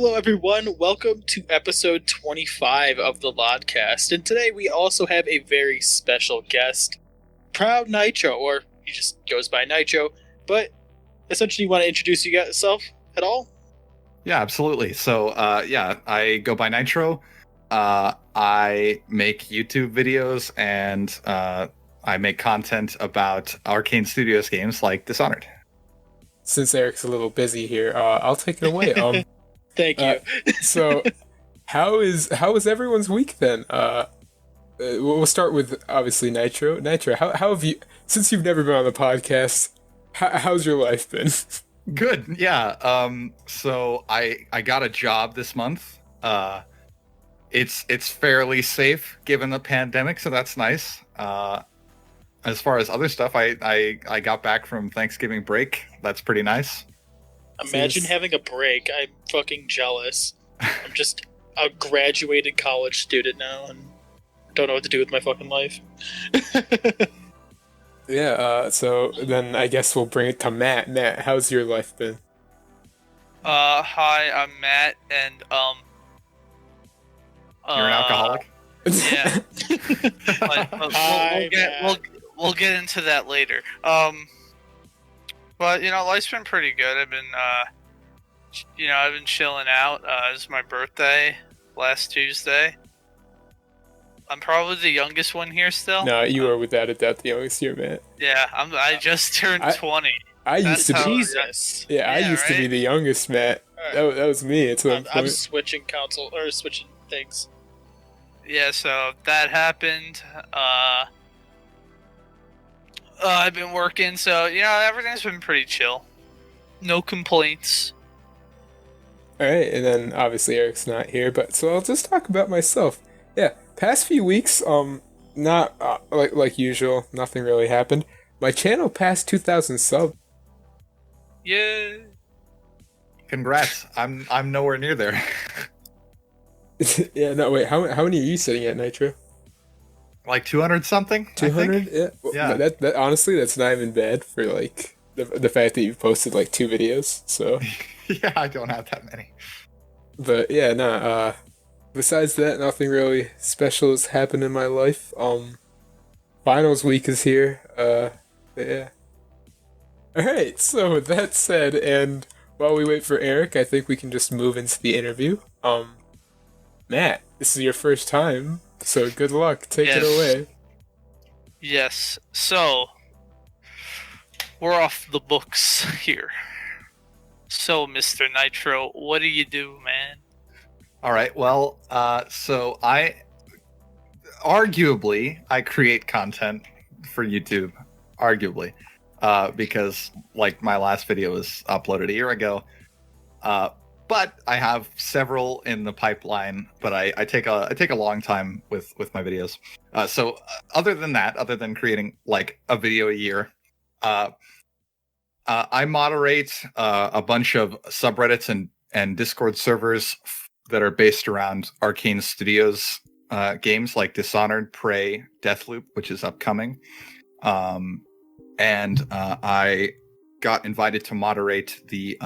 Hello, everyone. Welcome to episode 25 of the LODcast. And today we also have a very special guest, Proud Nitro, or he just goes by Nitro. But essentially, you want to introduce yourself at all? Yeah, absolutely. So, I go by Nitro. I make YouTube videos and I make content about Arcane Studios games like Dishonored. Since Eric's a little busy here, I'll take it away. Thank you. So, how is everyone's week then? We'll start with obviously Nitro. Nitro, how have you, since you've never been on the podcast? How's your life been? Good. Yeah. So I got a job this month. It's fairly safe given the pandemic, so that's nice. As far as other stuff, I got back from Thanksgiving break. That's pretty nice. Imagine having a break. I'm fucking jealous. I'm just a graduated college student now and don't know what to do with my fucking life. Yeah, so then I guess we'll bring it to Matt. Matt, how's your life been? Hi, I'm Matt, and You're an alcoholic? Yeah. We'll get into that later. But life's been pretty good. I've been chilling out. It's my birthday last Tuesday. I'm probably the youngest one here still. No, you are without a doubt the youngest here, Matt. Yeah, I just turned 20. I used to be. Jesus. Yeah, I used to be the youngest, Matt. Right. That was me. I'm switching switching things. Yeah, so that happened. I've been working, so everything's been pretty chill. No complaints. All right, and then obviously Eric's not here, but so I'll just talk about myself. Yeah, past few weeks, not like usual, nothing really happened. My channel passed 2,000 subs. Yeah. Congrats. I'm nowhere near there. Yeah, no, wait, how many are you sitting at, Nitro? Like 200 something? 200? Yeah. Well, Yeah. That honestly, that's not even bad for like the fact that you've posted like 2 videos. So. Yeah, I don't have that many. But yeah, nah. Besides that, nothing really special has happened in my life. Finals week is here. Yeah. All right. So with that said, and while we wait for Eric, I think we can just move into the interview. Matt, this is your first time, so good luck. Take it away. Yes. So, we're off the books here. So, Mr. Nitro, what do you do, man? All right. Well, so I create content for YouTube, arguably, because like my last video was uploaded a year ago. But I have several in the pipeline, but I take a long time with my videos. So other than creating like a video a year, I moderate a bunch of subreddits and Discord servers that are based around Arcane Studios games like Dishonored, Prey, Deathloop, which is upcoming. And I got invited to moderate the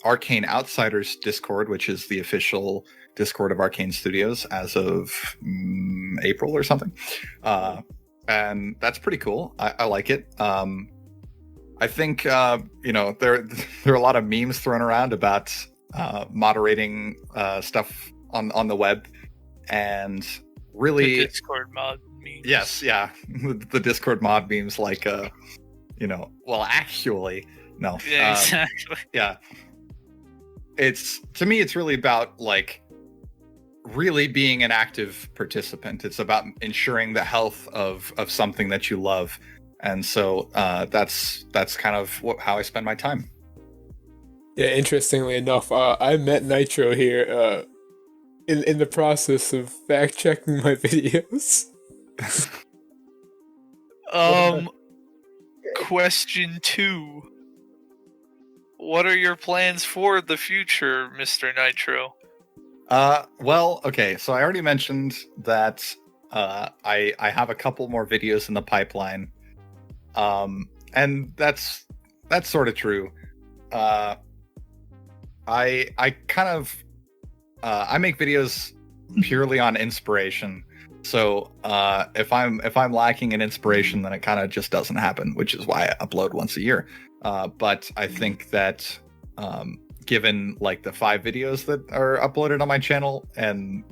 Arcane Outsiders Discord, which is the official Discord of Arcane Studios as of April or something. And that's pretty cool. I like it. I think, there are a lot of memes thrown around about moderating stuff on the web, and really The Discord mod memes. Yes, yeah. The Discord mod memes like actually no. Yeah, exactly. Yeah. To me it's really about like really being an active participant. It's about ensuring the health of something that you love. And so that's kind of how I spend my time. Yeah, interestingly enough, I met Nitro here in the process of fact checking my videos. Question 2. What are your plans for the future, Mr. Nitro? Well, okay, so I already mentioned that I have a couple more videos in the pipeline. And that's sort of true. I kind of I make videos purely on inspiration. So if I'm lacking in inspiration, then it kind of just doesn't happen, which is why I upload once a year. But I think that given like the 5 videos that are uploaded on my channel, and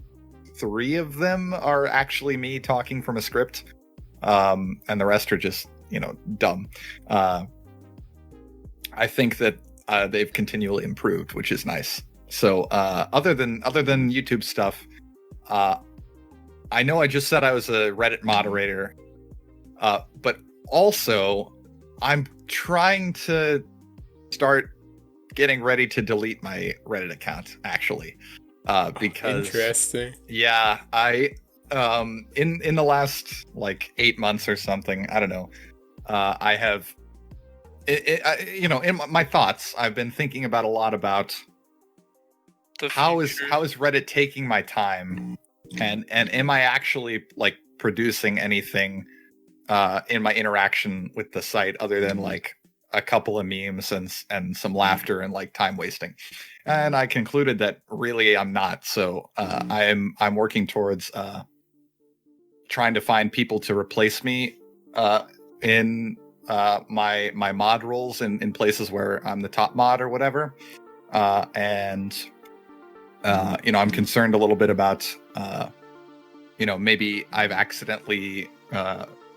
3 of them are actually me talking from a script, and the rest are just dumb. I think that they've continually improved, which is nice. So other than YouTube stuff, I know I just said I was a Reddit moderator, but also I'm trying to start getting ready to delete my Reddit account, actually, because interesting. Yeah, I in the last like 8 months or something, I don't know, I have in my thoughts, I've been thinking about a lot about how is Reddit taking my time, and am I actually like producing anything in my interaction with the site other than like a couple of memes and some laughter and like time wasting. And I concluded that really I'm not. So I'm working towards trying to find people to replace me in my mod roles in places where I'm the top mod or whatever. And I'm concerned a little bit about maybe I've accidentally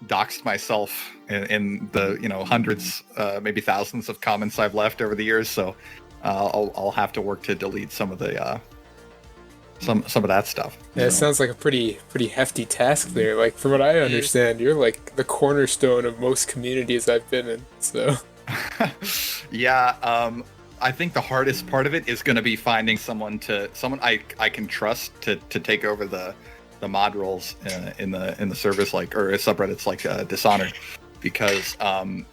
doxed myself in the hundreds, maybe thousands of comments I've left over the years. So I'll have to work to delete some of the some of that stuff. Yeah, it sounds like a pretty hefty task there. Like, from what I understand, you're like the cornerstone of most communities I've been in. So yeah, I think the hardest part of it is going to be finding someone I can trust to take over the mod roles in the servers, like, or subreddits like Dishonored, because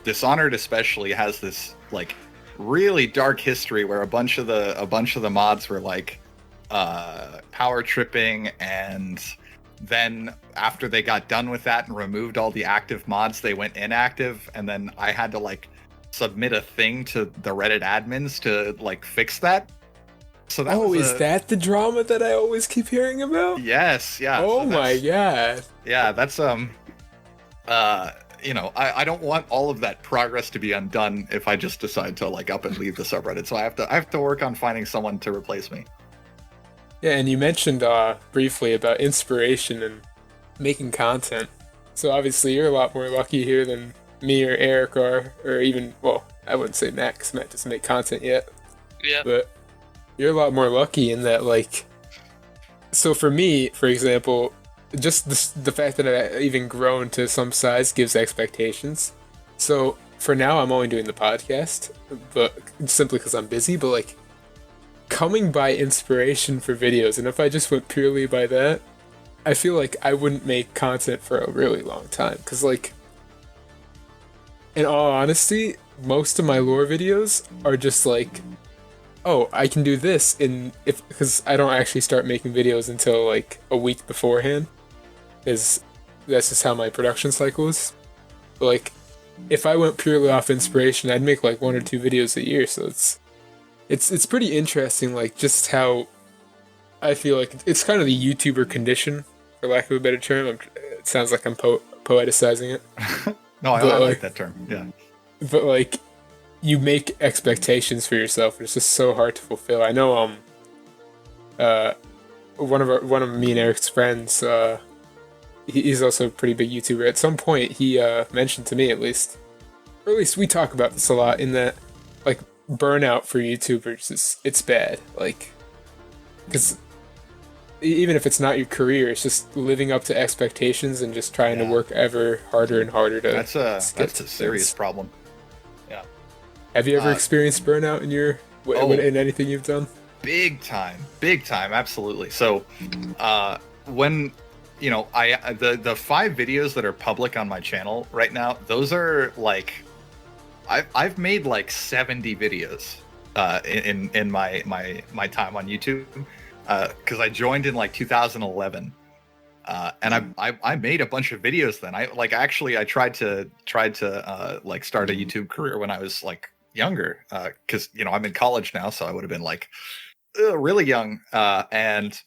Dishonored especially has this like really dark history where a bunch of the mods were like power tripping, and then after they got done with that and removed all the active mods, they went inactive, and then I had to like submit a thing to the Reddit admins to like fix that. So that is that the drama that I always keep hearing about? Yes, yeah. Oh so my god. Yeah, that's I don't want all of that progress to be undone if I just decide to like up and leave the subreddit. So I have to work on finding someone to replace me. Yeah, and you mentioned briefly about inspiration and making content. So obviously you're a lot more lucky here than me or Eric or even, well, I wouldn't say Matt, because Matt doesn't make content yet. Yeah. But you're a lot more lucky in that, like, so for me, for example, just the fact that I've even grown to some size gives expectations. So for now, I'm only doing the podcast, but simply because I'm busy, but like, coming by inspiration for videos, and if I just went purely by that, I feel like I wouldn't make content for a really long time, because like, in all honesty, most of my lore videos are just like, oh, I can do this because I don't actually start making videos until like a week beforehand, that's just how my production cycle is. But like, if I went purely off inspiration, I'd make like 1 or 2 videos a year. So it's pretty interesting, like just how I feel like it's kind of the YouTuber condition, for lack of a better term. It sounds like I'm poeticizing it. No, I like that term. Yeah. But like, you make expectations for yourself, and it's just so hard to fulfill. I know one of me and Eric's friends, he's also a pretty big YouTuber. At some point he mentioned to me, at least we talk about this a lot, in that like burnout for YouTubers it's bad, like, because even if it's not your career, it's just living up to expectations and just trying to work ever harder and harder to that's a serious problem. Yeah. Have you ever experienced burnout in your in anything you've done? Big time, absolutely. So when the 5 videos that are public on my channel right now, those are like, I've made like 70 videos in my time on YouTube, because I joined in like 2011, and I made a bunch of videos then. I tried to like start a YouTube career when I was like younger, because I'm in college now, so I would have been like really young, and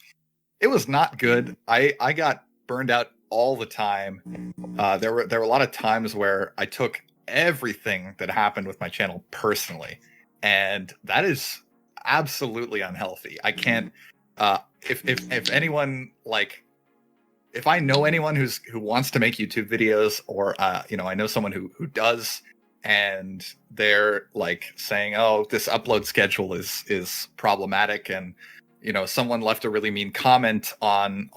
it was not good. I got burned out all the time. There were a lot of times where I took everything that happened with my channel personally, and that is absolutely unhealthy. I can't. If anyone like, if I know anyone who wants to make YouTube videos, or I know someone who does, and they're like saying, "Oh, this upload schedule is problematic," and someone left a really mean comment on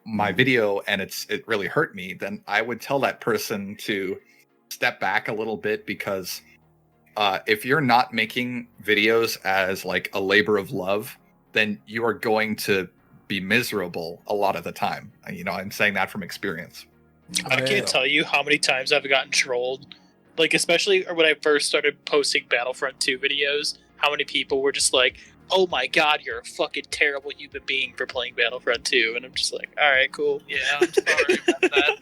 my video and it really hurt me, then I would tell that person to step back a little bit, because if you're not making videos as like a labor of love, then you are going to be miserable a lot of the time. I'm saying that from experience. I can't tell you how many times I've gotten trolled, like especially when I first started posting Battlefront 2 videos, how many people were just like, "Oh my god, you're a fucking terrible human being for playing Battlefront 2," and I'm just like, alright, cool. Yeah, I'm sorry about that.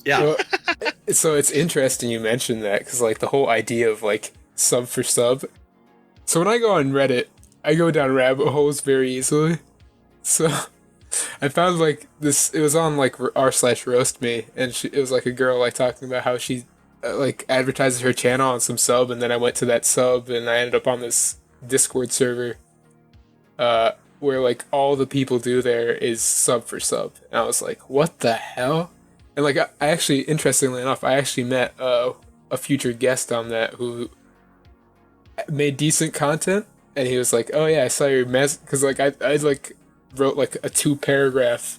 Yeah. Well, so it's interesting you mentioned that, because like the whole idea of like sub for sub. So when I go on Reddit, I go down rabbit holes very easily. So I found like this. It was on like r/roast me, and it was like a girl like talking about how she like advertises her channel on some sub, and then I went to that sub, and I ended up on this Discord server, where like all the people do there is sub for sub, and I was like, what the hell? And like I actually, interestingly enough, I actually met a future guest on that who made decent content, and he was like, "Oh yeah, I saw your mess," because like I like wrote like a 2-paragraph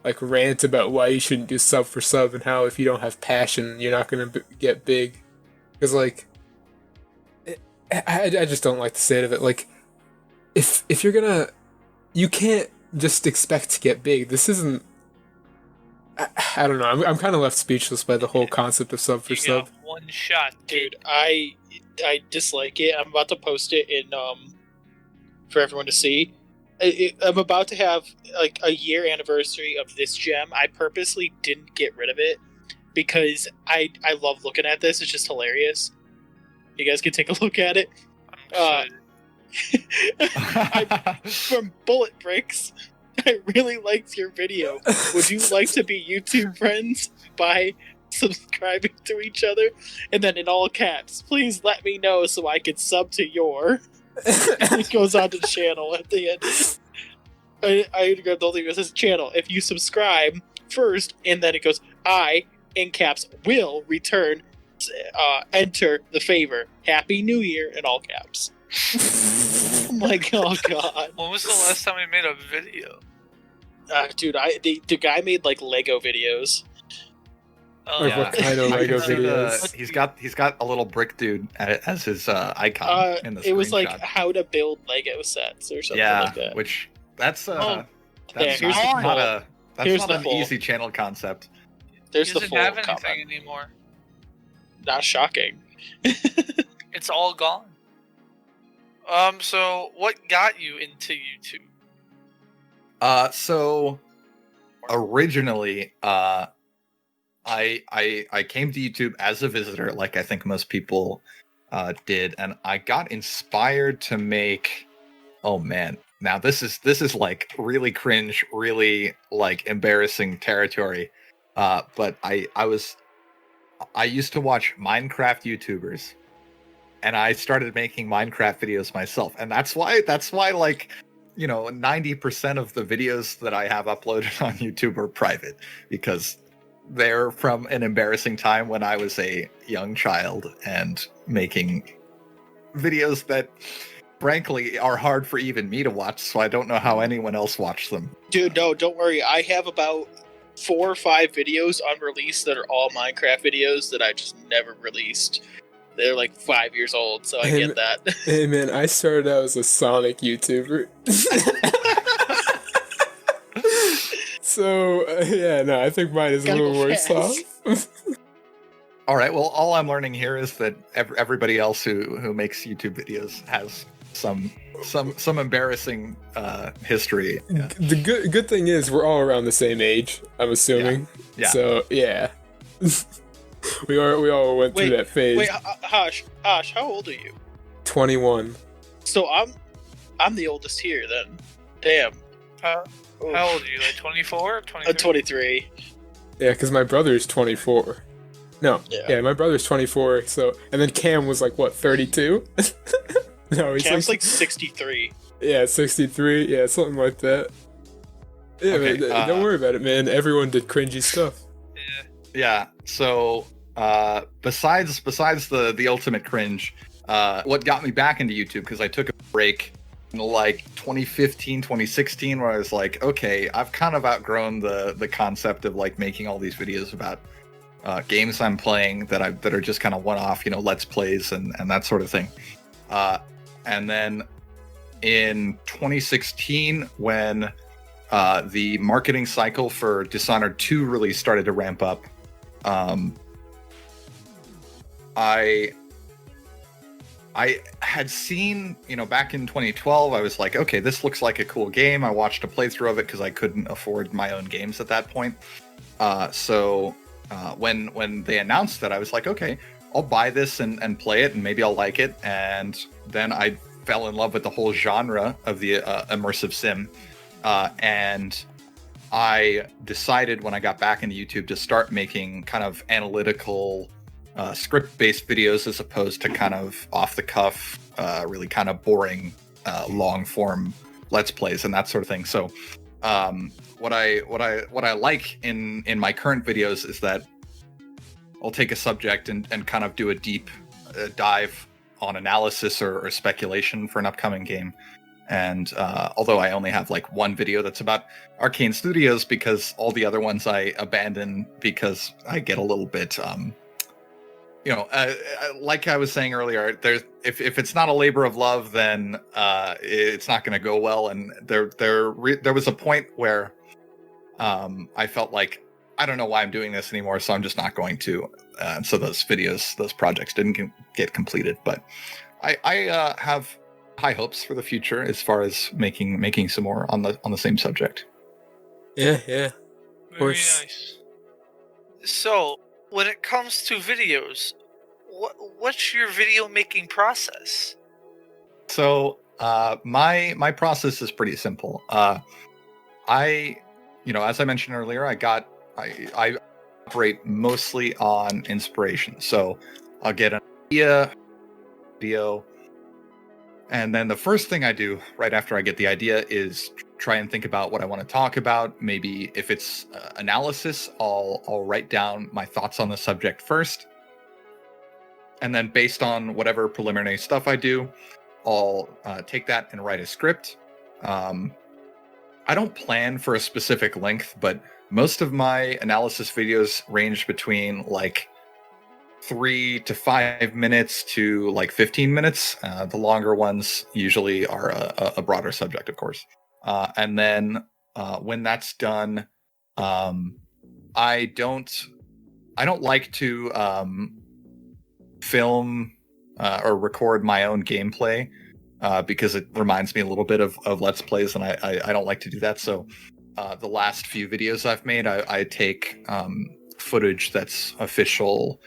like rant about why you shouldn't do sub for sub, and how if you don't have passion, you're not gonna get big. Because like I just don't like the state of it. Like if you're gonna, you can't just expect to get big. This isn't. I don't know. I'm kind of left speechless by the whole concept of sub for You sub. got one shot, Dude, I dislike it. I'm about to post it in for everyone to see. I'm about to have like a year anniversary of this gem. I purposely didn't get rid of it because I love looking at this. It's just hilarious. You guys can take a look at it. From Bullet Bricks. I really liked your video. Would you like to be YouTube friends by subscribing to each other? And then in all caps, please let me know so I can sub to your. It goes on to the channel at the end. I don't think it says channel. If you subscribe first, and then it goes, I, in caps, will return, enter the favor. Happy New Year in all caps. I'm like, oh god. When was the last time we made a video? Dude, the guy made like Lego videos. Oh, Like what kind of Lego videos? He's got a little brick dude as his icon in the screenshot. It was like how to build Lego sets or something like that. Which that's here's not the an full. easy channel concept. There's he the doesn't full have anything comment. anymore. Not shocking. It's all gone. So what got you into YouTube? So originally, I came to YouTube as a visitor, like I think most people did, and I got inspired to make. Oh man, now this is like really cringe, really like embarrassing territory. But I used to watch Minecraft YouTubers, and I started making Minecraft videos myself, and that's why like 90% of the videos that I have uploaded on YouTube are private, because they're from an embarrassing time when I was a young child and making videos that frankly are hard for even me to watch, so I don't know how anyone else watched them. Dude, no, don't worry. I have about 4 or 5 videos unreleased that are all Minecraft videos that I just never released. They're like 5 years old, so I get that. Hey man, I started out as a Sonic YouTuber. So, yeah, no, I think mine is a Gotta little go worse fast. off. All right, well, all I'm learning here is that everybody else who makes YouTube videos has some embarrassing history. Yeah. The good thing is we're all around the same age, I'm assuming. Yeah. So, yeah. we all went through that phase. Wait, Hosh, how old are you? 21. So I'm I'm the oldest here then. Damn. How old are you? Like 24? 23? 23. Yeah, because my brother's 24. No, yeah, my brother's 24. So, and then Cam was like what, 32? No, he's Cam's like 63. Yeah, 63. Yeah, something like that. Yeah, Okay, man, don't worry about it, man. Everyone did cringy stuff. Yeah. So besides the ultimate cringe, what got me back into YouTube, because I took a break in like 2015, 2016, where I was like, okay, I've kind of outgrown the concept of like making all these videos about games I'm playing that are just kind of one-off, let's plays and that sort of thing. And then in 2016, when the marketing cycle for Dishonored 2 really started to ramp up, I had seen, back in 2012, I was like, okay, this looks like a cool game. I watched a playthrough of it because I couldn't afford my own games at that point. So when they announced that, I was like, okay, I'll buy this and play it, and maybe I'll like it. And then I fell in love with the whole genre of the immersive sim. And I decided when I got back into YouTube to start making kind of analytical script-based videos as opposed to kind of off-the-cuff, really kind of boring, long-form Let's Plays and that sort of thing. So what I like in my current videos is that I'll take a subject and kind of do a deep dive on analysis or speculation for an upcoming game. And although I only have like one video that's about Arcane Studios, because all the other ones I abandon because I get a little bit, like I was saying earlier, if it's not a labor of love, then it's not going to go well. And there was a point where I felt like, I don't know why I'm doing this anymore, so I'm just not going to. So those projects didn't get completed. But I have high hopes for the future as far as making some more on the same subject. Yeah. Very nice. So, when it comes to videos, what's your video making process? So, my process is pretty simple. As I mentioned earlier, I operate mostly on inspiration. So, I'll get an idea, video, and then the first thing I do right after I get the idea is try and think about what I want to talk about. Maybe if it's analysis, I'll write down my thoughts on the subject first. And then based on whatever preliminary stuff I do, I'll take that and write a script. I don't plan for a specific length, but most of my analysis videos range between like 3 to 5 minutes to like 15 minutes. The longer ones usually are a broader subject, of course. And then when that's done, I don't like to film or record my own gameplay because it reminds me a little bit of Let's Plays, and I don't like to do that. So the last few videos I've made, I take footage that's official.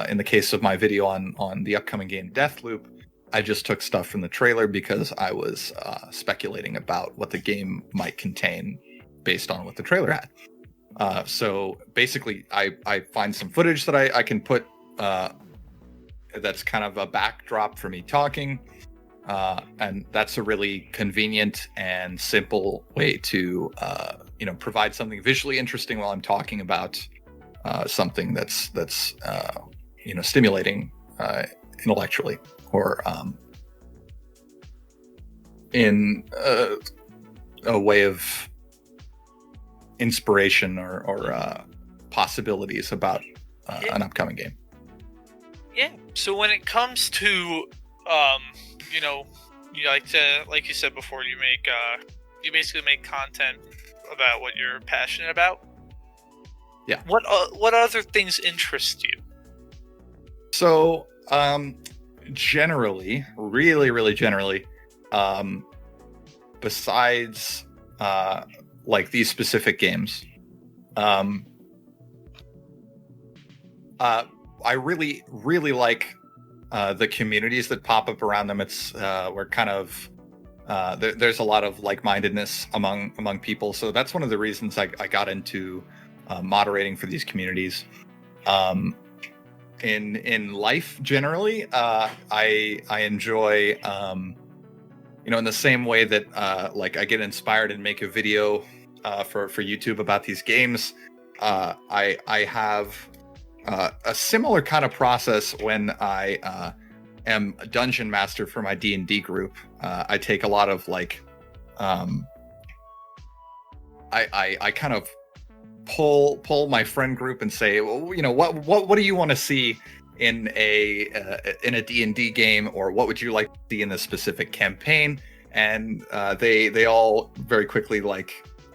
In the case of my video on the upcoming game Deathloop, I just took stuff from the trailer because I was speculating about what the game might contain based on what the trailer had. So basically, I find some footage that I can put that's kind of a backdrop for me talking. And that's a really convenient and simple way to provide something visually interesting while I'm talking about something that's stimulating intellectually, or in a way of inspiration or possibilities about an upcoming game. Yeah. So when it comes to you like to, like you said before, you basically make content about what you're passionate about. Yeah. What other things interest you? So, generally, really generally, besides like these specific games, I really like the communities that pop up around them. It's we're kind of there's a lot of like-mindedness among people. So that's one of the reasons I got into moderating for these communities. In life generally, I enjoy, in the same way that like I get inspired and make a video for YouTube about these games. I have a similar kind of process when I am a dungeon master for my D&D group. I take a lot of I kind of pull my friend group and say, well, what do you want to see in a D&D game, or what would you like to see in this specific campaign? And they all very quickly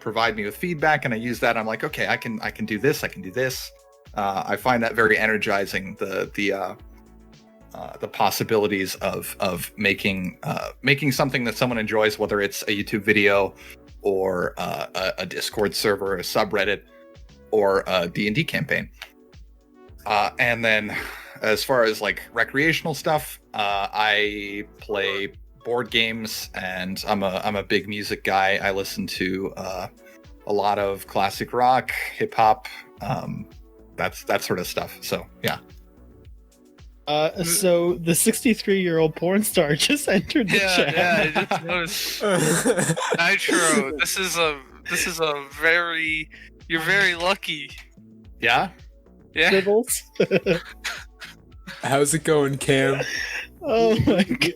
provide me with feedback, and I use that. I'm like, okay, I can do this. I can do this. I find that very energizing. The possibilities of making something that someone enjoys, whether it's a YouTube video or a Discord server, a subreddit, or a D&D campaign. And then as far as recreational stuff, I play board games, and I'm a big music guy. I listen to a lot of classic rock, hip hop, that sort of stuff. So yeah. So the 63-year-old porn star just entered the chat. Yeah, I just noticed. Nitro, this is a very, you're very lucky. Yeah? Yeah. Dribbles. How's it going, Cam? Oh my god.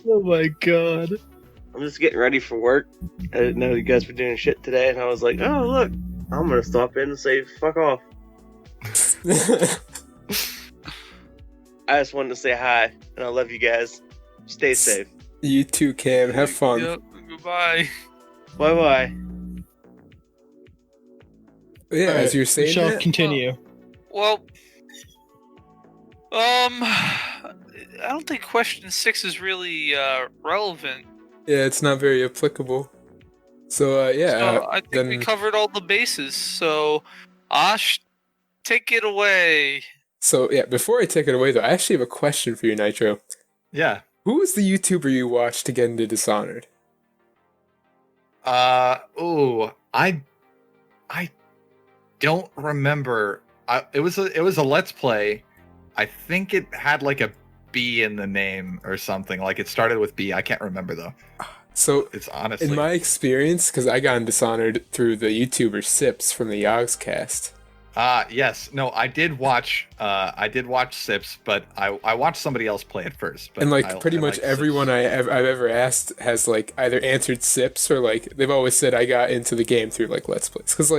Oh my god. I'm just getting ready for work. I didn't know you guys were doing shit today, and I was like, oh, look, I'm gonna stop in and say, fuck off. I just wanted to say hi, and I love you guys. Stay safe. You too, Cam. Have fun. Yep. Goodbye. Bye-bye. Yeah, All right, as you're saying we shall that, continue. Well, I don't think question 6 is really relevant. yeah, it's not very applicable. So, So I think we then- covered all the bases. So, Ash, take it away. So, yeah, before I take it away, though, I actually have a question for you, Nitro. Yeah. Who was the YouTuber you watched to get into Dishonored? I don't remember. It was a Let's Play. I think it had a B in the name or something. It started with B. I can't remember though. So, It's honestly. in my experience, because I got in Dishonored through the YouTuber Sips from the LODcast. Yes. No, I did watch Sips, but I watched somebody else play it first. But And pretty much everyone I've ever asked has either answered Sips or they've always said I got into the game through Let's Plays. Because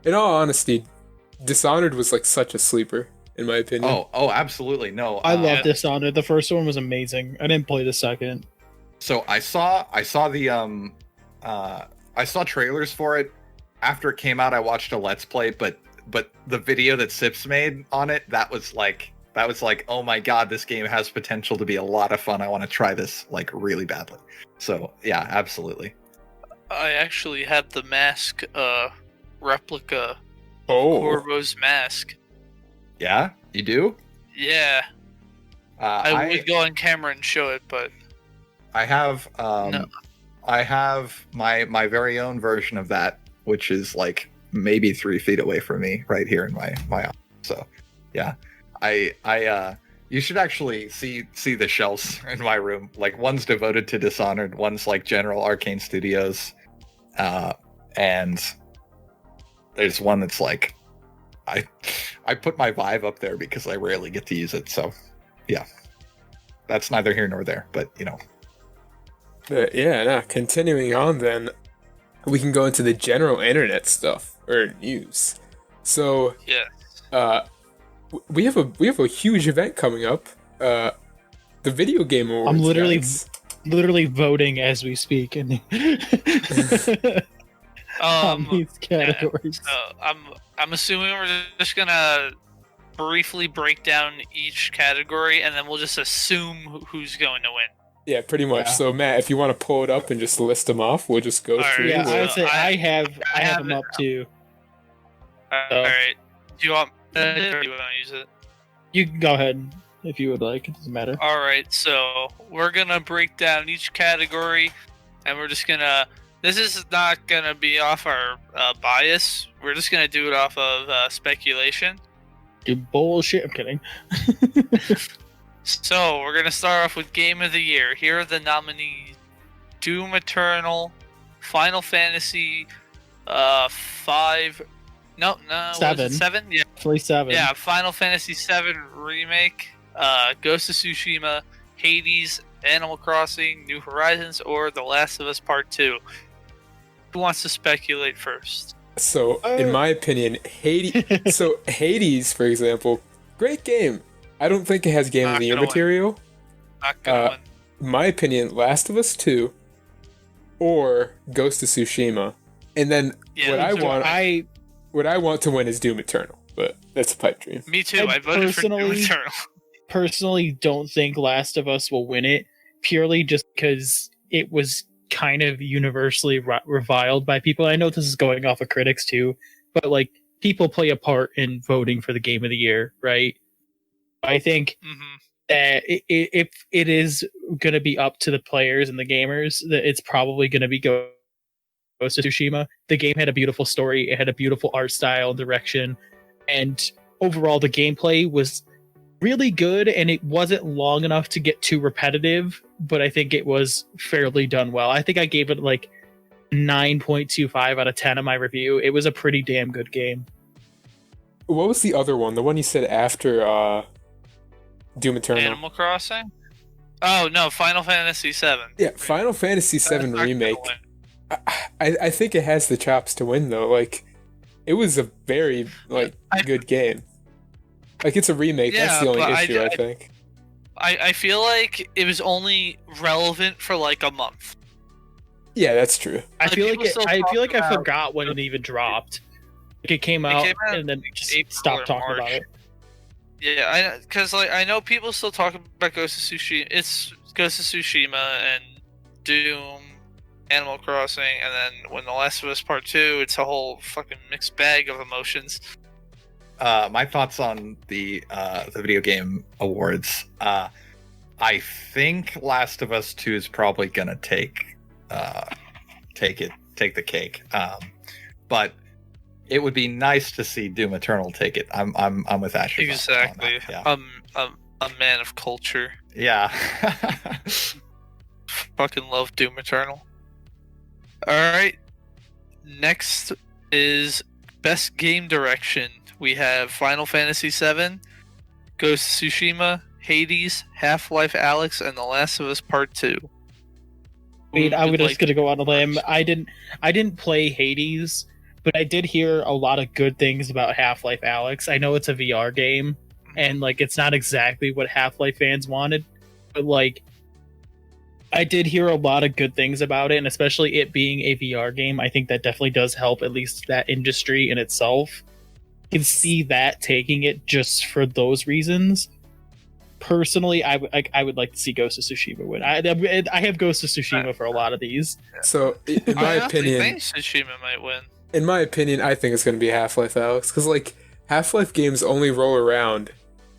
in all honesty, Dishonored was such a sleeper in my opinion. Oh, absolutely. No. I love Dishonored. The first one was amazing. I didn't play the second. So I saw the I saw trailers for it after it came out. I watched a Let's Play, but the video that Sips made on it, that was like, oh my god, this game has potential to be a lot of fun. I want to try this really badly. So yeah, absolutely. I actually had the mask replica. Oh. Corvo's mask. Yeah, you do? Yeah. I would go on camera and show it, but I have No. I have my very own version of that, which is maybe 3 feet away from me right here in my office. So yeah. I you should actually see the shelves in my room. One's devoted to Dishonored, one's General Arcane Studios, and there's one that's I put my Vive up there because I rarely get to use it. So yeah, that's neither here nor there. But Continuing on then, we can go into the general internet stuff or news. So yeah. We have a huge event coming up. The Video Game Awards. I'm guys. literally voting as we speak in on these categories. I'm assuming we're just gonna briefly break down each category, and then we'll just assume who's going to win. Yeah, pretty much. Yeah. So Matt, if you want to pull it up and just list them off, we'll just go All through. Yeah, right, I would say I have have them it. up too. All right. Do you want? Or do you want to use it? You can go ahead. if you would like. It doesn't matter. All right, so we're gonna break down each category, and we're just gonna. This is not gonna be off our bias. We're just gonna do it off of speculation. Dude, bullshit. I'm kidding. So we're gonna start off with Game of the Year. Here are the nominees: Doom Eternal, Final Fantasy, 5. No, Seven. Was it 7? Yeah, Definitely 7. yeah. Final Fantasy 7 remake, Ghost of Tsushima, Hades, Animal Crossing, New Horizons, or The Last of Us Part 2. Who wants to speculate first? So, in my opinion, Hades, for example, great game. I don't think it has Game of the Year material. Not gonna win. My opinion, Last of Us 2 or Ghost of Tsushima. And then Yeah, what I want to win is Doom Eternal, but that's a pipe dream. Me too. I voted for Doom Eternal. Personally don't think Last of Us will win it, purely just because it was kind of universally reviled by people. I know this is going off of critics too, but like people play a part in voting for the Game of the Year, right? I think that if it is going to be up to the players and the gamers, that it's probably going to be Ghost of Tsushima. The game had a beautiful story, it had a beautiful art style and direction, and overall the gameplay was really good, and it wasn't long enough to get too repetitive, but I think it was fairly done well. I think I gave it like 9.25 out of 10 in my review. It was a pretty damn good game. What was the other one? The one you said after Doom Eternal? Animal Crossing? Oh, no, Final Fantasy 7. Yeah, Final Fantasy 7 remake. I think it has the chops to win, though. Like, it was a very, good game. Like, it's a remake. Yeah, that's the only issue, I think. I feel like it was only relevant for like a month. Yeah, that's true. I Like, feel people like still I talk feel like I about- forgot when it even dropped. Like, it came out and then just April stopped or talking March. about it. Yeah, because like I know people still talk about Ghost of Tsushima. It's Ghost of Tsushima and Doom, Animal Crossing, and then when The Last of Us Part 2, it's a whole fucking mixed bag of emotions. My thoughts on the video game awards. I think Last of Us 2 is probably gonna take the cake. But it would be nice to see Doom Eternal take it. I'm with Asher. Exactly. Yeah. A man of culture. Yeah. Fucking love Doom Eternal. Alright. Next is Best Game Direction. We have Final Fantasy VII, Ghost of Tsushima, Hades, Half-Life Alyx, and The Last of Us Part 2. Wait, I'm just gonna go on a limb. I didn't play Hades, but I did hear a lot of good things about Half-Life Alyx. I know it's a VR game, and like it's not exactly what Half-Life fans wanted, but like I did hear a lot of good things about it, and especially it being a VR game, I think that definitely does help at least that industry in itself. You can see that taking it just for those reasons. Personally, I would like to see Ghost of Tsushima win. I have Ghost of Tsushima for a lot of these. So, in my opinion, I think Tsushima might win. In my opinion, I think it's going to be Half-Life Alyx, because like Half-Life games only roll around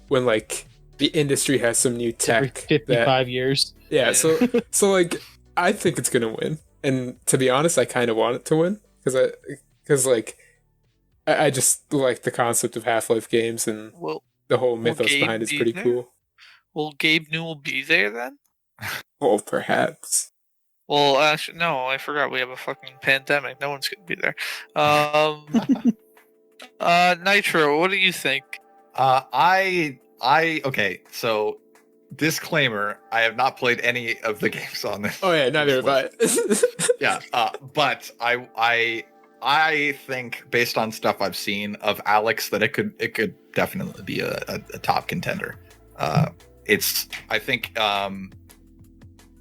when like the industry has some new Every tech. 55 years. Yeah, so like I think it's going to win, and to be honest, I kind of want it to win because I just like the concept of Half-Life games, and the whole mythos Gabe behind it is pretty there? cool. Will Gabe Newell be there then? Well, perhaps. Well, actually, no, I forgot we have a fucking pandemic. No one's gonna be there. Nitro, what do you think? Okay, so disclaimer, I have not played any of the games on this. Oh yeah, neither have I. Yeah, but I think based on stuff I've seen of Alyx that it could definitely be a top contender. I think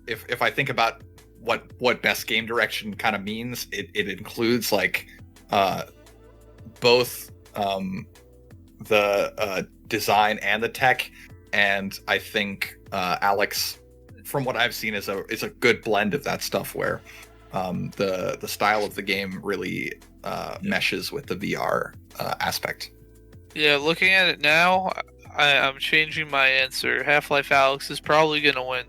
if I think about what best game direction kind of means, it includes like both the design and the tech, and I think Alyx, from what I've seen, is a good blend of that stuff where the style of the game really meshes with the VR aspect. Yeah, looking at it now, I'm changing my answer. Half-Life Alex is probably gonna win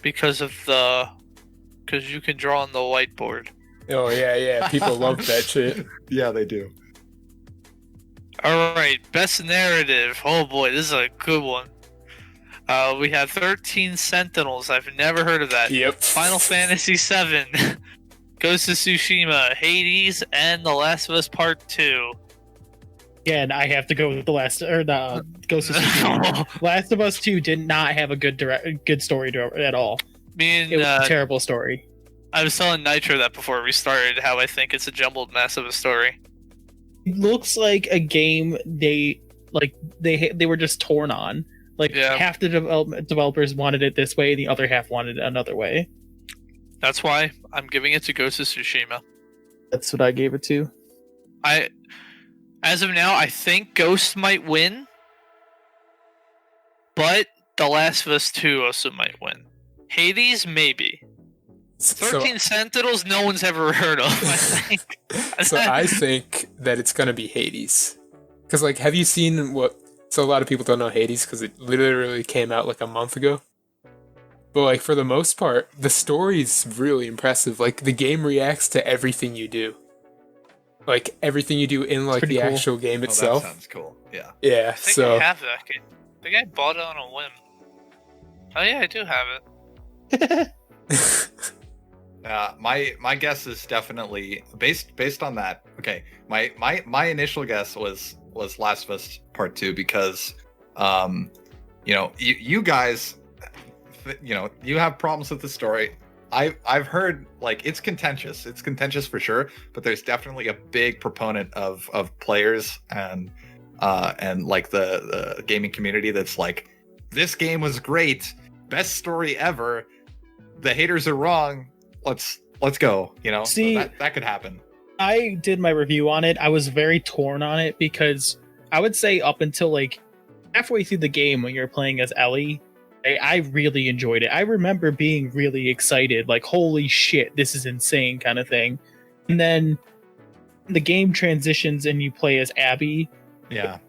because you can draw on the whiteboard. Oh yeah. People love that shit. Yeah, they do. All right, best narrative. Oh boy, this is a good one. We have 13 Sentinels. I've never heard of that. Yep. Final Fantasy VII, Ghost of Tsushima, Hades, and The Last of Us Part 2. Again, I have to go with Ghost of Tsushima. Last of Us 2 did not have a good story at all. It was a terrible story. I was telling Nitro that before we started, how I think it's a jumbled mess of a story. It looks like a game they were just torn on. Half the developers wanted it this way, the other half wanted it another way. That's why I'm giving it to Ghost of Tsushima. That's what I gave it to. As of now, I think Ghost might win, but The Last of Us 2 also might win. Hades, maybe. 13 Sentinels, no one's ever heard of, I think. So I think that it's gonna be Hades. Because, have you seen what... So a lot of people don't know Hades because it literally came out a month ago. But, for the most part, the story's really impressive. The game reacts to everything you do. Everything you do in, the cool. actual game itself. That sounds cool, yeah. Yeah, I think I have that game. I think I bought it on a whim. Oh yeah, I do have it. My guess is definitely based on that. Okay, my initial guess was Last of Us Part 2 because, you guys, you have problems with the story. I've heard it's contentious. It's contentious for sure, but there's definitely a big proponent of players and the gaming community that's this game was great, best story ever. The haters are wrong. Let's go. See, so that could happen. I did my review on it. I was very torn on it because I would say up until halfway through the game when you're playing as Ellie, I really enjoyed it. I remember being really excited, holy shit, this is insane kind of thing. And then the game transitions and you play as Abby. Yeah.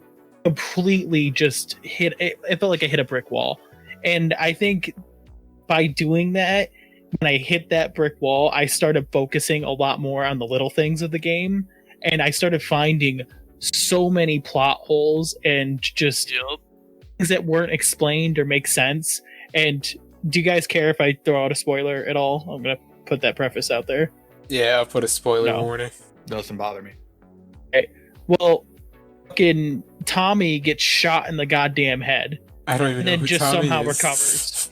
Completely just hit it. It felt like I hit a brick wall. And I think by doing that, when I hit that brick wall, I started focusing a lot more on the little things of the game. And I started finding so many plot holes and just things that weren't explained or make sense. And do you guys care if I throw out a spoiler at all? I'm going to put that preface out there. Yeah, I'll put a spoiler warning. Doesn't bother me. Okay. Well, fucking Tommy gets shot in the goddamn head. I don't even and know then who just Tommy somehow is. recovers.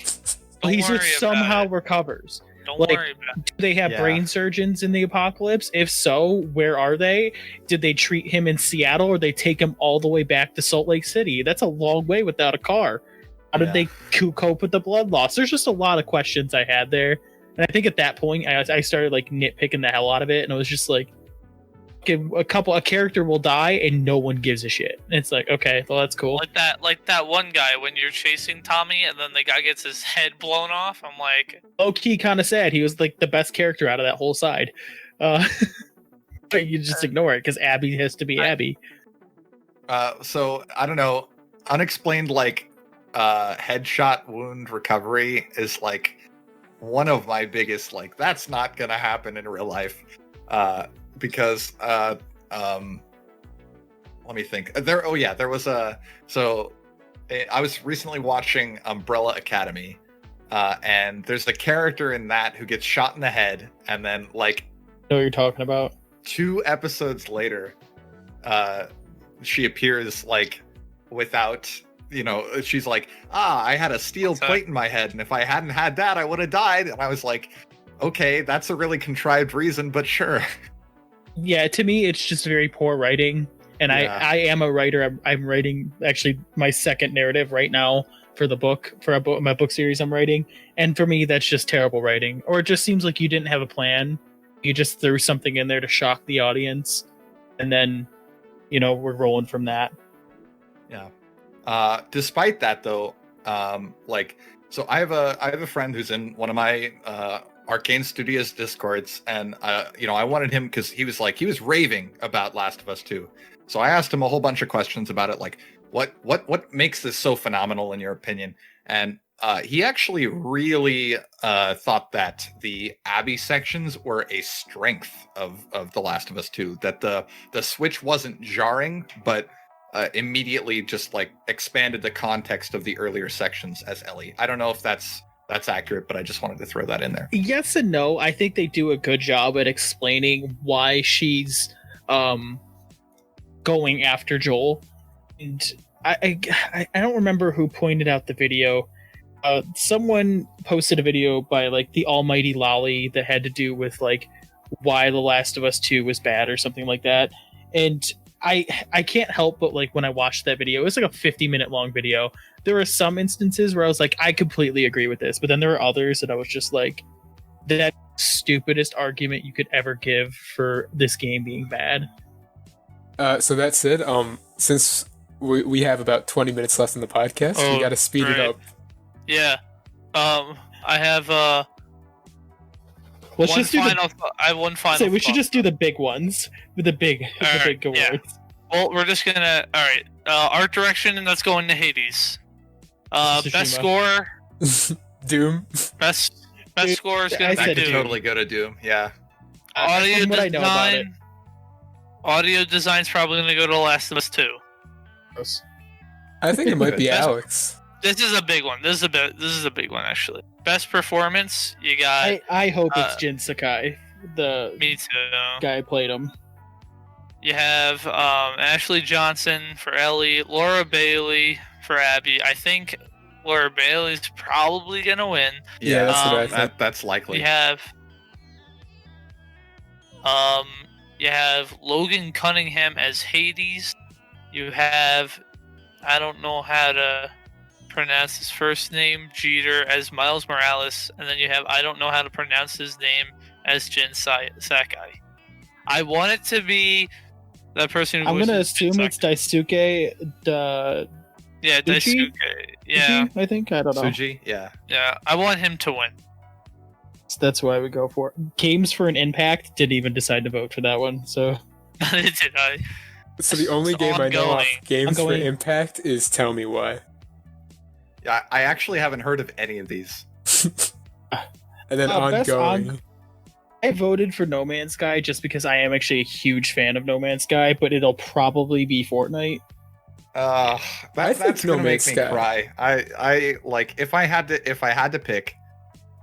Don't He worry just about somehow it. recovers. Don't worry about it. Do they have brain surgeons in the apocalypse? If so, where are they? Did they treat him in Seattle or they take him all the way back to Salt Lake City? That's a long way without a car. How did they cope with the blood loss? There's just a lot of questions I had there. And I think at that point, I started nitpicking the hell out of it. And it was just a character will die and no one gives a shit. And it's okay, well, that's cool. Like that one guy when you're chasing Tommy and then the guy gets his head blown off. I'm low-key kind of sad. He was the best character out of that whole side. But you just ignore it because Abby has to be Abby. So I don't know, unexplained headshot wound recovery is one of my biggest that's not gonna happen in real life. Because let me think. There was I was recently watching Umbrella Academy, and there's a character in that who gets shot in the head, and then know what you're talking about. 2 episodes later, she appears without, she's I had a steel plate in my head, and if I hadn't had that, I would have died. And I was okay, that's a really contrived reason, but sure. Yeah, to me, it's just very poor writing. And I am a writer. I'm writing actually my second narrative right now for my book series I'm writing. And for me, that's just terrible writing. Or it just seems like you didn't have a plan. You just threw something in there to shock the audience. And then, we're rolling from that. Yeah. Despite that, though, so I have a friend who's in one of my Arcane Studios Discords, and I wanted him because he was raving about Last of Us 2. So I asked him a whole bunch of questions about it, what makes this so phenomenal in your opinion? And he actually really thought that the Abby sections were a strength of The Last of Us 2. That the switch wasn't jarring, but immediately just like expanded the context of the earlier sections as Ellie. I don't know if that's accurate, but I just wanted to throw that in there. Yes and no. I think they do a good job at explaining why she's going after Joel. And I don't remember who pointed out the video. Someone posted a video by like the almighty Lolly that had to do with like why The Last of Us 2 was bad or something like that. And I can't help but like when I watched that video, it was like a 50-minute long video. There were some instances where I was like, I completely agree with this, but then there were others that I was just like, that stupidest argument you could ever give for this game being bad. So that said, since we have about 20 minutes left in the podcast, we got to speed it up. Yeah. I have Let's one just do final. I have one final. Say we should just do the big ones with the big awards. Yeah. Well, we're just gonna. All right. Art direction, and that's going to Hades. Best score. Doom. Best score is gonna That be could Doom. totally go to Doom. Yeah. Audio From what I know about it. design. Audio design's probably gonna go to Last of Us 2. I think it might be Best- Alex. This is a big one. This is a big one actually. Best performance, you got. I hope it's Jin Sakai, the Me too. guy who played him. You have Ashley Johnson for Ellie, Laura Bailey for Abby. I think Laura Bailey's probably gonna win. Yeah, that's what I think. That's likely. You have Logan Cunningham as Hades. You have, I don't know how to pronounce his first name, Jeter, as Miles Morales, and then you have, I don't know how to pronounce his name, as Jin Sakai. I want it to be that person who I'm gonna voices Jin assume it's Sakai. Daisuke. Yeah, Suji? Daisuke. Yeah, I think I don't know. Suji, yeah. yeah. I want him to win. So that's why we go for it. Games for an Impact didn't even decide to vote for that one. So Did I? So the only It's game I know ongoing. off Games for Ongoing. Impact is Tell Me Why. I actually haven't heard of any of these. And then Best ongoing. I voted for No Man's Sky just because I am actually a huge fan of No Man's Sky, but it'll probably be Fortnite. I think That's No gonna make Man's me Sky. cry. I like if I had to pick,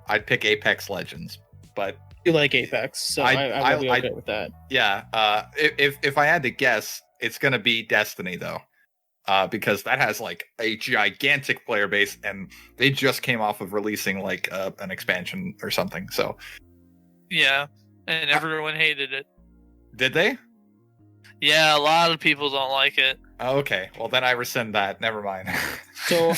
I'd pick Apex Legends. But You like Apex, so I will be okay with that. yeah, if I had to guess, it's gonna be Destiny though. Because that has like a gigantic player base, and they just came off of releasing like an expansion or something. So Yeah, and everyone hated it. did they? Yeah, a lot of people don't like it. Oh, okay, well then I rescind that. Never mind. So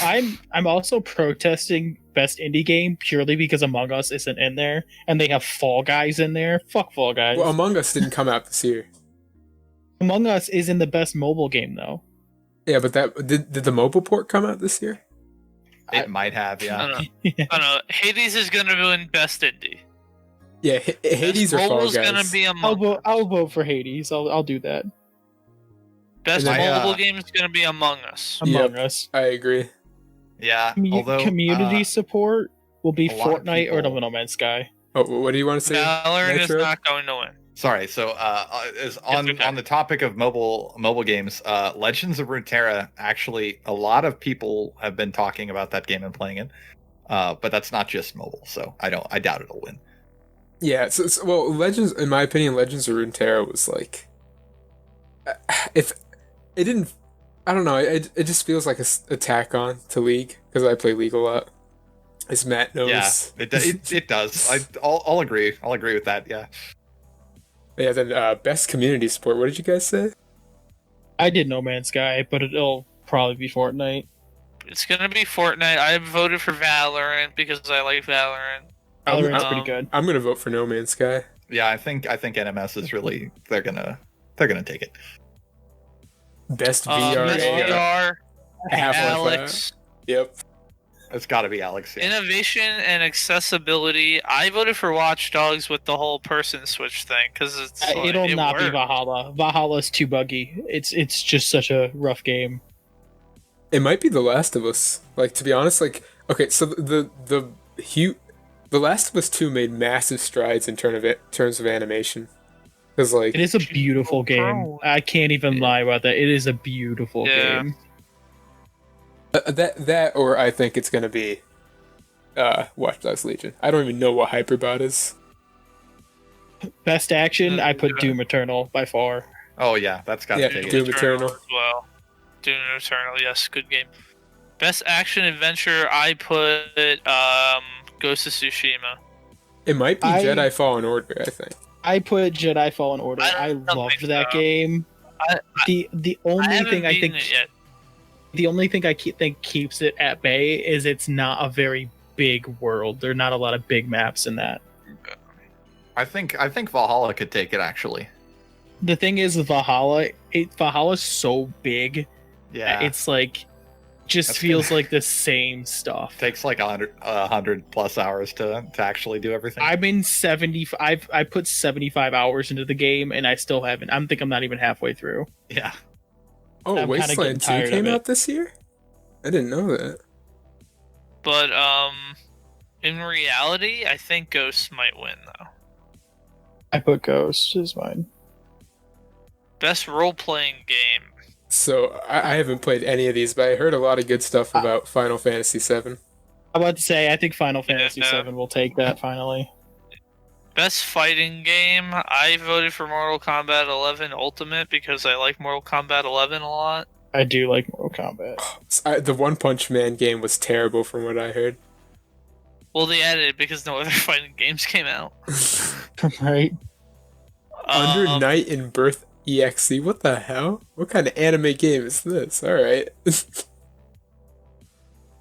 I'm also protesting Best Indie Game purely because Among Us isn't in there, and they have Fall Guys in there. Fuck Fall Guys. Well, Among Us didn't come out this year. Among Us is in the Best Mobile Game though. Yeah, but that did the mobile port come out this year? It might have, I yeah. don't know. I don't know. Hades is gonna win Best Indie. Yeah, Hades or Best Fall Mobile's Guys. gonna be Among I'll vote for Hades. I'll do that. Best And then- mobile game is gonna be Among Us. Among Us. I agree. Yeah, Commu- although community support will be a lot of Fortnite or people- No Man's Sky. Oh, what do you want to say? Valorant is Nitro? not going to win. sorry. So, is on okay. on the topic of mobile games, Legends of Runeterra. Actually, a lot of people have been talking about that game and playing it. But that's not just mobile, so I doubt it'll win. Yeah, well, Legends, in my opinion, Legends of Runeterra was like, if it didn't, I don't know, it just feels like a tack on to League because I play League a lot, as Matt knows. Yeah, it does. I'll agree. I'll agree with that. Yeah. Yeah. Then best community support. What did you guys say? I did No Man's Sky, but it'll probably be Fortnite. It's gonna be Fortnite. I voted for Valorant because I like Valorant. Valorant's Um, pretty good. I'm gonna vote for No Man's Sky. Yeah, I think NMS is really they're gonna take it. Best VR. Best game. VR, Half-Life Alex. Yep. It's got to be Alex. Yeah. Innovation and accessibility. I voted for Watch Dogs with the whole person switch thing because it's like, It'll it not be worked. Valhalla. Valhalla's too buggy. It's just such a rough game. It might be The Last of Us. Like, to be honest, like, okay, so The Last of Us 2 made massive strides in terms of animation. Because, like, It is a beautiful game. I can't even lie about that. It is a beautiful game. that or I think it's gonna be Watch Dogs Legion. I don't even know what Hyperbot is. Best action, I put Doom Eternal by far. Oh yeah, that's got to Yeah, take it. Doom Eternal. as well. Doom Eternal, yes, good game. Best action adventure, I put Ghost of Tsushima. It might be Jedi Fallen Order, I think. I put Jedi Fallen Order. I don't loved think that so. game. The only thing I think it yet. the only thing I think keeps it at bay is it's not a very big world. There are not a lot of big maps in that. I think Valhalla could take it actually. The thing is with Valhalla's so big. Yeah, It's like just That's feels good. like the same stuff. takes like 100 plus hours to actually do everything. I'm in 70. I put 75 hours into the game and I still haven't. I'm not even halfway through. Yeah, Oh, I'm kinda getting Wasteland 2 tired came of it. out this year? I didn't know that. But in reality, I think Ghosts might win though. I put Ghost is mine. Best role-playing game. So, I haven't played any of these, but I heard a lot of good stuff about Final Fantasy VII. I'm about to say I think Final Fantasy Yeah. VII will take that finally. Best fighting game, I voted for Mortal Kombat 11 Ultimate because I like Mortal Kombat 11 a lot. I do like Mortal Kombat. The One Punch Man game was terrible from what I heard. Well, they added it because no other fighting games came out. Right? Under Night in Birth EXE? What the hell? What kind of anime game is this? Alright.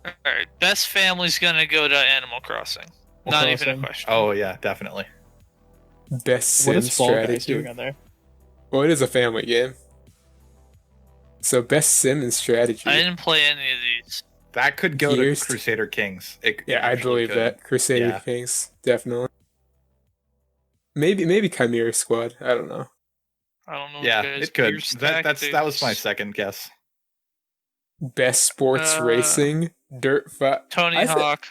Alright, best family's gonna go to Animal Crossing. Not even a Crossing. question. oh yeah, definitely. Best What Sim is Fall Guys strategy. doing on there? Well, it is a family game. So, best sim and strategy. I didn't play any of these. That could go Gears. to Crusader Kings. Yeah, I usually believe could. that. Crusader Yeah. Kings, definitely. Maybe Chimera Squad. I don't know. I don't know. Yeah, guys, it could. Gears Tactics. That was my second guess. Best sports Uh, racing, Dirt 5. Tony I thi- Hawk.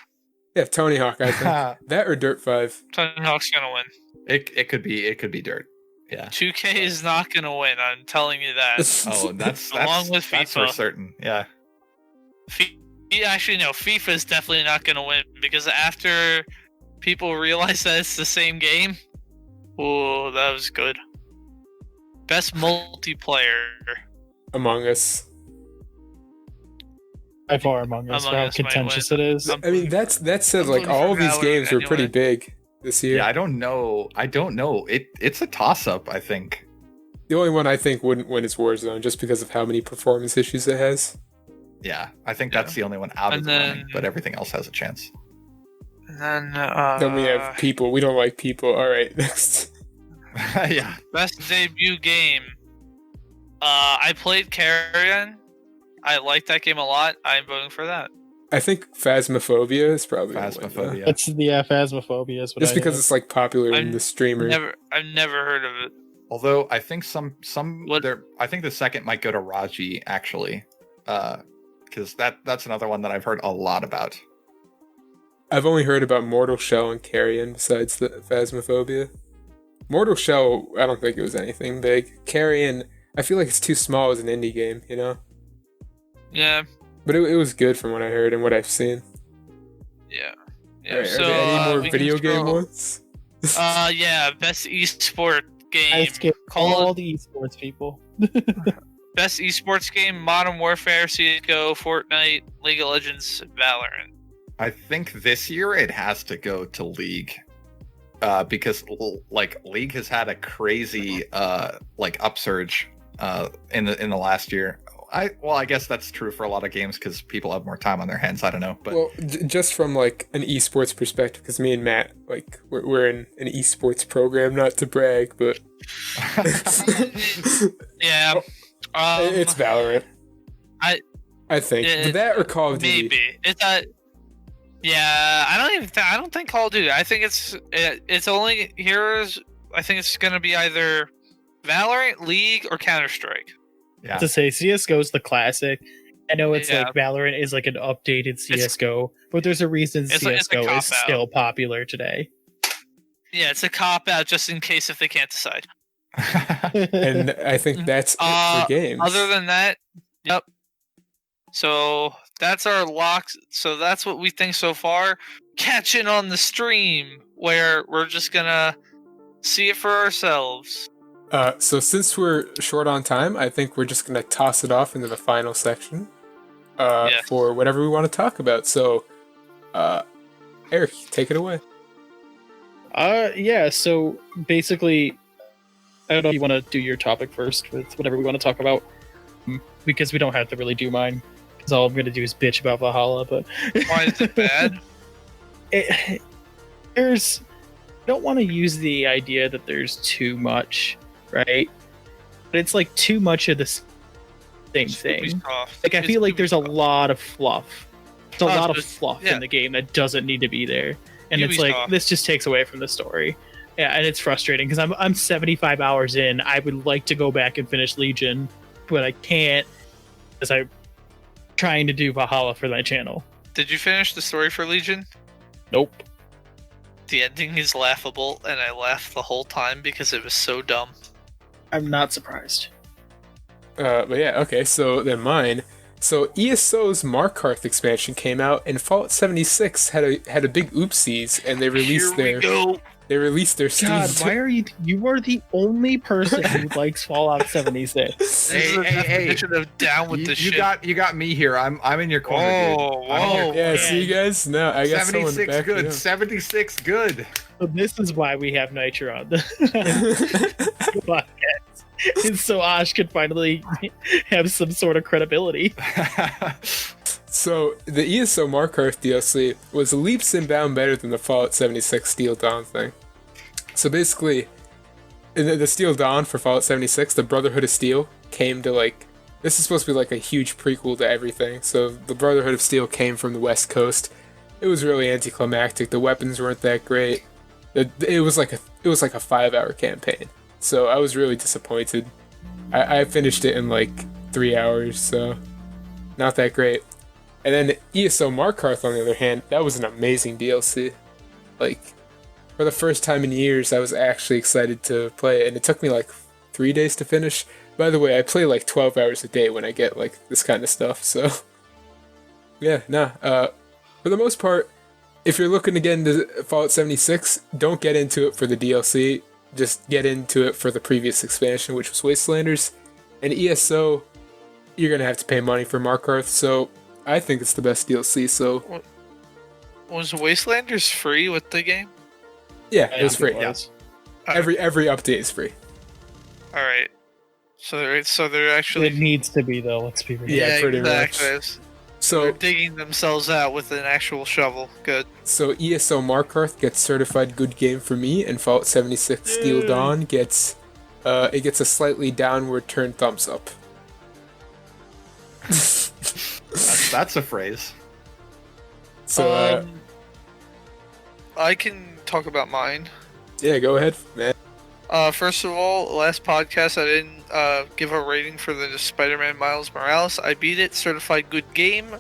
Yeah, Tony Hawk, I think. That or Dirt 5. Tony Hawk's gonna win. it could be dirt. Yeah. 2K is not gonna win. I'm telling you that. Oh, that's Along with that's for FIFA. certain. Yeah. Actually, no. FIFA is definitely not gonna win because after people realize that it's the same game, oh, that was good. Best multiplayer. Among Us. By far Among Us, Among how Us might contentious win. it is. I mean, that said, I'm like, voting all for of these Valorant games were pretty anyway. big this year. Yeah, I don't know. It's a toss up, I think. The only one I think wouldn't win is Warzone, just because of how many performance issues it has. Yeah, I think that's the only one out of And the running, then- but everything else has a chance. And then, Then we have people. We don't like people. All right, next. Yeah. best debut game. I played Carrion. I liked that game a lot. I'm voting for that. I think Phasmophobia is probably gonna win, though. Phasmophobia. That's Phasmophobia is what Just I because did. it's like popular in I'm the streamer. I've never heard of it. Although I think some What- there, I think the second might go to Raji actually, because that's another one that I've heard a lot about. I've only heard about Mortal Shell and Carrion besides the Phasmophobia. Mortal Shell, I don't think it was anything big. Carrion, I feel like it's too small as an indie game, you know? Yeah, But it was good from what I heard and what I've seen. yeah. Alright, So, are there any more we can video game scroll- ones? Yeah, best esport game. I skipped Call all of- the esports people. Best esports game: Modern Warfare, CS:GO, Fortnite, League of Legends, Valorant. I think this year it has to go to League, because like League has had a crazy upsurge in the last year. I guess that's true for a lot of games because people have more time on their hands. I don't know, but Well, just from like an esports perspective, because me and Matt, like, we're in an esports program, not to brag, but Yeah, it's Valorant. I think it- that or Call of Duty. maybe it's a. Yeah, I don't think Call of Duty. I think it's only heroes. I think it's gonna be either Valorant, League, or Counter Strike. yeah, To say CS:GO is the classic. I know it's Yeah. like Valorant is like an updated CS:GO, but there's a reason it's a CS:GO is cop-out. still popular today. Yeah, it's a cop out just in case if they can't decide. And I think that's it for games. Other than that, yep. So that's our locks. So that's what we think so far. Catching on the stream where we're just gonna see it for ourselves. So since we're short on time, I think we're just gonna toss it off into the final section Yes. for whatever we want to talk about. So, Eric, take it away. Yeah, so basically, I don't know if you want to do your topic first with whatever we want to talk about, because we don't have to really do mine, because all I'm going to do is bitch about Valhalla, but... Why is it bad? I don't want to use the idea that there's too much, right? But it's like too much of the same thing. Like, I feel like there's a lot of fluff. There's a lot of fluff in the game that doesn't need to be there. And it's like, this just takes away from the story. Yeah, and it's frustrating because I'm 75 hours in. I would like to go back and finish Legion, but I can't because I'm trying to do Valhalla for my channel. Did you finish the story for Legion? Nope. The ending is laughable, and I laughed the whole time because it was so dumb. I'm not surprised. But yeah, okay, so then mine. So ESO's Markarth expansion came out, and Fallout 76 had a big oopsies, and they released their Steam. God, why are you? You are the only person who likes Fallout 76. Hey, Of down with the shit. You got me here. I'm in your corner, dude. Whoa. Yeah, see you guys? No, I got someone 76 back good. me up. 76 good. So this is why we have Nitro on the podcast. And so Ash could finally have some sort of credibility. So, the ESO Markarth DLC was leaps and bounds better than the Fallout 76 Steel Dawn thing. So basically, in the Steel Dawn for Fallout 76, the Brotherhood of Steel came to this is supposed to be like a huge prequel to everything. So the Brotherhood of Steel came from the West Coast. It was really anticlimactic. The weapons weren't that great. It was like a 5-hour campaign. So I was really disappointed. I finished it in like 3 hours, so not that great. And then ESO Markarth, on the other hand, that was an amazing DLC. Like, for the first time in years, I was actually excited to play it, and it took me like 3 days to finish. By the way, I play like 12 hours a day when I get like this kind of stuff, so... Yeah, for the most part, if you're looking to get into Fallout 76, don't get into it for the DLC. Just get into it for the previous expansion, which was Wastelanders. And ESO, you're going to have to pay money for Markarth, so I think it's the best DLC, so... Was Wastelanders free with the game? Yeah, it was free. It was. Every update is free. Alright. So they're actually... It needs to be, though, let's be real. Yeah, pretty much. So So, they're digging themselves out with an actual shovel. Good. so ESO Markarth gets certified good game for me, and Fallout 76 Steel Dawn gets a slightly downward turned thumbs up. That's a phrase. So I can talk about mine. yeah, go ahead, man. First of all, last podcast I didn't give a rating for the Spider-Man Miles Morales. I beat it, certified good game.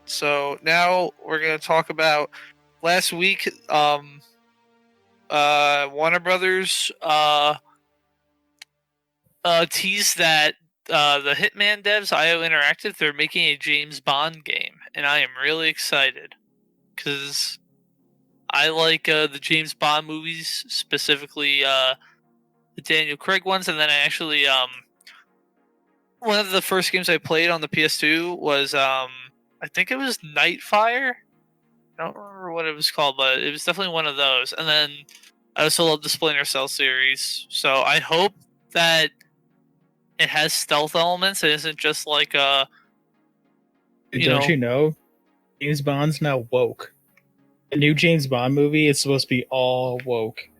So now we're gonna talk about last week. Warner Brothers teased that the Hitman devs, IO Interactive, they're making a James Bond game, and I am really excited because I like the James Bond movies, specifically the Daniel Craig ones, and then I actually one of the first games I played on the PS2 was I think it was Nightfire. I don't remember what it was called, but it was definitely one of those. And then I also love the Splinter Cell series, so I hope that it has stealth elements. It isn't just like Don't you know? James Bond's now woke. The new James Bond movie is supposed to be all woke.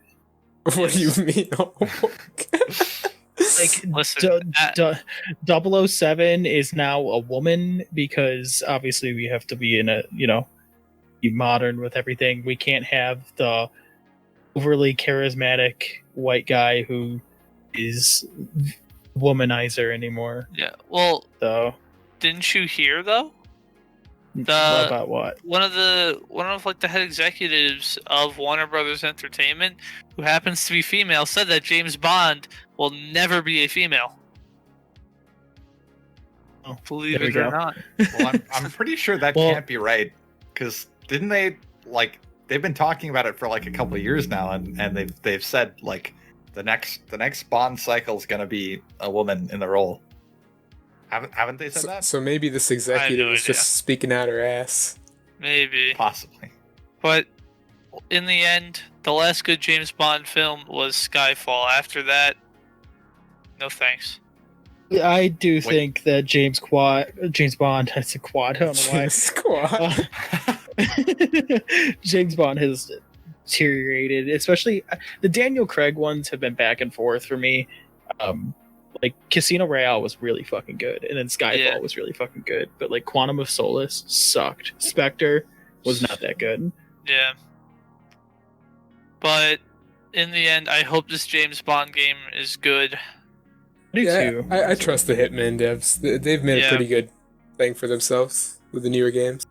What do you mean? Like, Listen, 007 is now a woman because obviously we have to be be modern with everything. We can't have the overly charismatic white guy who is womanizer anymore. yeah. Well, So didn't you hear though? About what? One of like the head executives of Warner Brothers Entertainment, who happens to be female, said that James Bond will never be a female. Oh, believe there it we or go. not. Well, I'm pretty sure that Well- can't be right, because didn't they like they've been talking about it for like a couple of years now, and they've said like the next Bond cycle is gonna be a woman in the role. Haven't they said that? So maybe this executive no is idea. just speaking out her ass. Maybe. Possibly. But in the end, the last good James Bond film was Skyfall. After that, no thanks. I do think that James Bond, I said quad, I don't know why. Squad. James Bond has deteriorated, especially the Daniel Craig ones have been back and forth for me. Like Casino Royale was really fucking good, and then Skyfall was really fucking good, but like Quantum of Solace sucked. Spectre was not that good. Yeah. But in the end, I hope this James Bond game is good. I do Yeah, too. I trust the Hitman devs. They've made a Yeah. pretty good thing for themselves with the newer games.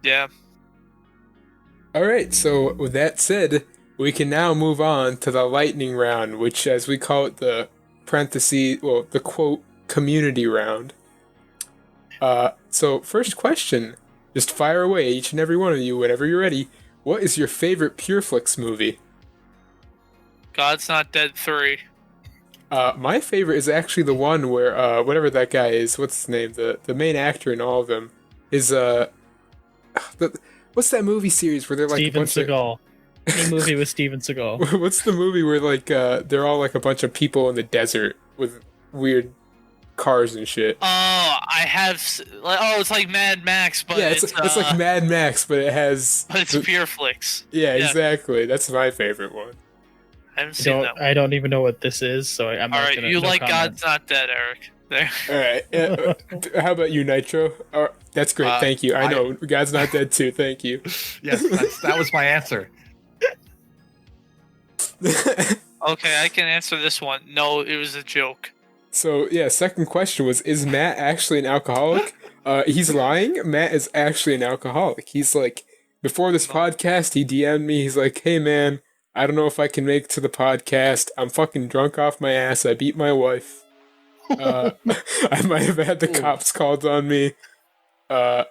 Yeah. Alright, so with that said, we can now move on to the lightning round, which, as we call it, the the quote, community round. So first question, just fire away, each and every one of you, whenever you're ready. What is your favorite PureFlix movie? God's Not Dead 3. My favorite is actually the one where, whatever that guy is, what's his name? The main actor in all of them is, what's that movie series where they're like Steven a bunch of... Seagal. Any movie with Steven Seagal. What's the movie where like they're all like a bunch of people in the desert with weird cars and shit? Oh, I have. It's like Mad Max, but Yeah, it's like Mad Max, but it has. But it's Pure Flicks. Yeah, Yeah. exactly. That's my favorite one. I haven't seen that one. I don't even know what this is, so I'm All not right, gonna. you no like comment. God's Not Dead, Eric? There. All right. How about you, Nitro? That's great. Thank you. I know God's Not Dead too. Thank you. Yes, that was my answer. Okay, I can answer this one. No, it was a joke. So yeah, second question was: is Matt actually an alcoholic? He's lying. Matt is actually an alcoholic. He's like, before this podcast, he DM'd me. He's like, "Hey man, I don't know if I can make it to the podcast. I'm fucking drunk off my ass. I beat my wife. I might have had the cops called on me. I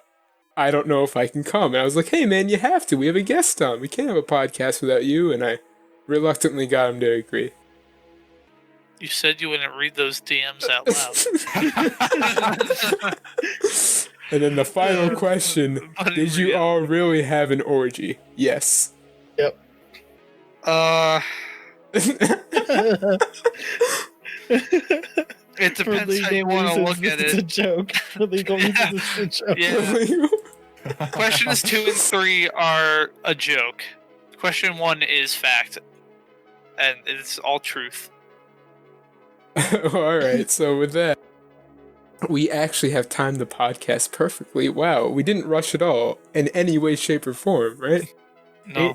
don't know if I can come." And I was like, "Hey man, you have to. We have a guest on. We can't have a podcast without you." And I reluctantly got him to agree. You said you wouldn't read those DMs out loud. And then the final question: But in did you all really have an orgy? Yes. It For depends how legal you want to reasons, look at this is a it. joke. For legal reasons, this is a joke. Yeah. Questions 2 and 3 are a joke. Question 1 is fact, and it's all truth. Alright, so with that, we actually have timed the podcast perfectly. Wow, we didn't rush at all in any way, shape, or form, right? No.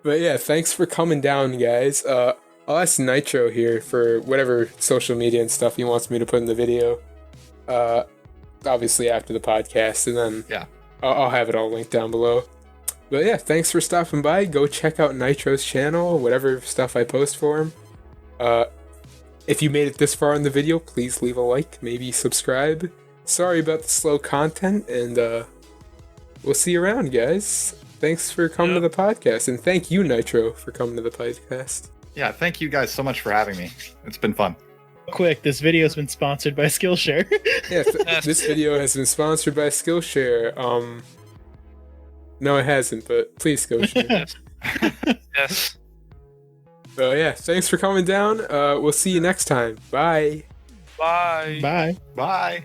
But yeah, thanks for coming down, guys. I'll ask Nitro here for whatever social media and stuff he wants me to put in the video. Obviously after the podcast, and then Yeah. I'll have it all linked down below. But yeah, thanks for stopping by. Go check out Nitro's channel, whatever stuff I post for him. If you made it this far in the video, please leave a like, maybe subscribe. Sorry about the slow content, and we'll see you around, guys. Thanks for coming to the podcast, and thank you, Nitro, for coming to the podcast. Yeah, thank you guys so much for having me. It's been fun. Quick, this video has been sponsored by Skillshare. Yeah, this video has been sponsored by Skillshare. No, it hasn't, but please Skillshare. Yes. Yes. So yeah, thanks for coming down. We'll see you next time. Bye. Bye. Bye. Bye.